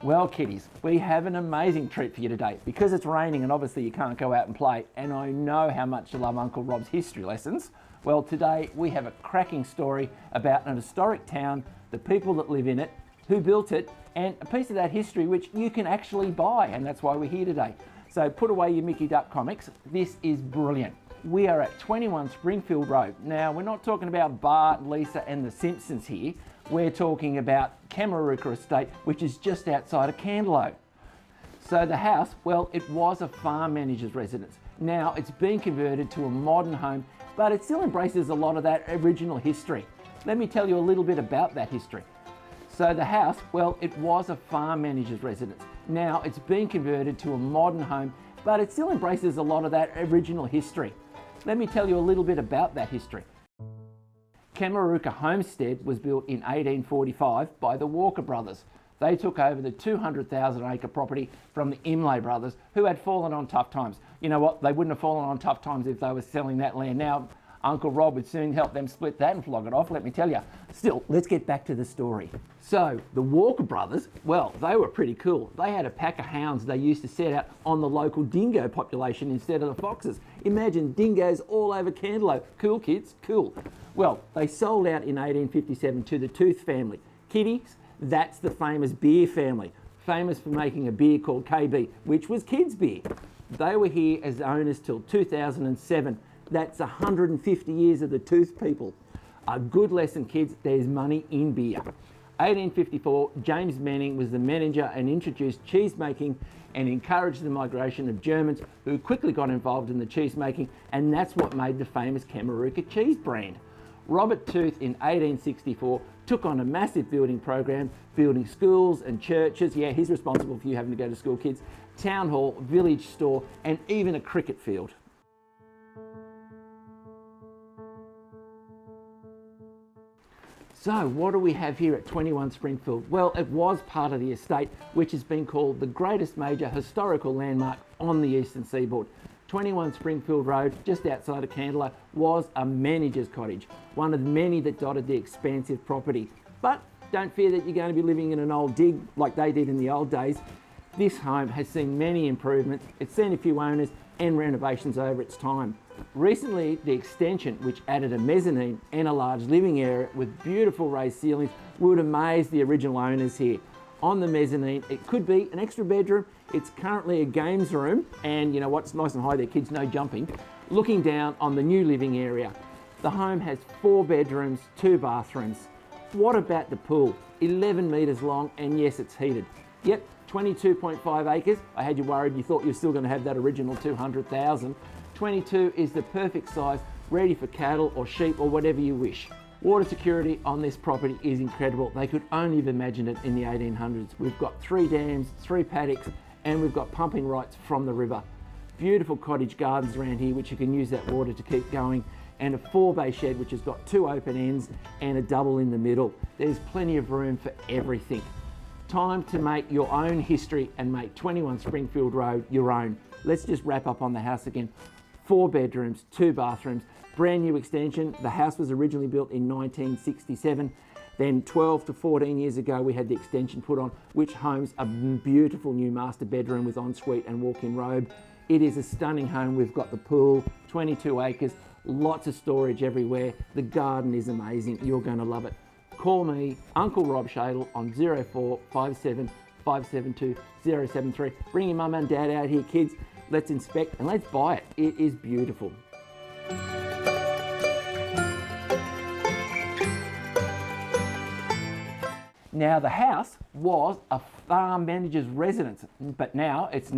Well, kiddies, we have an amazing treat for you today. Because it's raining and obviously you can't go out and play, and I know how much you love Uncle Rob's history lessons. Well, today we have a cracking story about an historic town, the people that live in it, who built it, and a piece of that history which you can actually buy, and that's why we're here today. So put away your Mickey Duck comics. This is brilliant. We are at 21 Springfield Road. Now, we're not talking about Bart, Lisa and the Simpsons here. We're talking about Kameruka Estate, which is just outside of Candelo. So the house, well, it was a farm manager's residence. Now it's been converted to a modern home, but it still embraces a lot of that original history. Let me tell you a little bit about that history. So the house, well, it was a farm manager's residence. Now it's been converted to a modern home, but it still embraces a lot of that original history. Let me tell you a little bit about that history. Kameruka Homestead was built in 1845 by the Walker brothers. They took over the 200,000 acre property from the Imlay brothers, who had fallen on tough times. You know what, they wouldn't have fallen on tough times if they were selling that land now. Uncle Rob would soon help them split that and flog it off, let me tell you. Still, let's get back to the story. So, the Walker brothers, well, they were pretty cool. They had a pack of hounds they used to set out on the local dingo population instead of the foxes. Imagine dingoes all over Candelo. Cool, kids, cool. Well, they sold out in 1857 to the Tooth family. Kiddies, that's the famous beer family, famous for making a beer called KB, which was kids' beer. They were here as owners till 2007. That's 150 years of the Tooth people. A good lesson, kids, there's money in beer. 1854, James Manning was the manager and introduced cheese making and encouraged the migration of Germans who quickly got involved in the cheese making, and that's what made the famous Kameruka cheese brand. Robert Tooth in 1864 took on a massive building program, building schools and churches. Yeah, he's responsible for you having to go to school, kids. Town hall, village store, and even a cricket field. So what do we have here at 21 Springfield? Well, it was part of the estate, which has been called the greatest major historical landmark on the eastern seaboard. 21 Springfield Road, just outside of Candelo, was a manager's cottage, one of many that dotted the expansive property. But don't fear that you're going to be living in an old dig like they did in the old days. This home has seen many improvements. It's seen a few owners and renovations over its time. Recently, the extension, which added a mezzanine and a large living area with beautiful raised ceilings, would amaze the original owners here. On the mezzanine, it could be an extra bedroom. It's currently a games room, and you know what's nice and high there, kids, no jumping. Looking down on the new living area. The home has 4 bedrooms, 2 bathrooms. What about the pool? 11 metres long, and yes, it's heated. Yep, 22.5 acres. I had you worried, you thought you were still going to have that original 200,000. 22 is the perfect size, ready for cattle or sheep or whatever you wish. Water security on this property is incredible. They could only have imagined it in the 1800s. We've got 3 dams, 3 paddocks, and we've got pumping rights from the river. Beautiful cottage gardens around here, which you can use that water to keep going, and a 4-bay shed, which has got 2 open ends and a double in the middle. There's plenty of room for everything. Time to make your own history and make 21 Springfield Road your own. Let's just wrap up on the house again. 4 bedrooms, 2 bathrooms, brand new extension. The house was originally built in 1967. Then 12 to 14 years ago, we had the extension put on, which homes a beautiful new master bedroom with ensuite and walk-in robe. It is a stunning home. We've got the pool, 22 acres, lots of storage everywhere. The garden is amazing. You're going to love it. Call me, Uncle Rob Shadle, on 0457 572 073. Bring your mum and dad out here, kids. Let's inspect and let's buy it. It is beautiful. Now, the house was a farm manager's residence, but now it's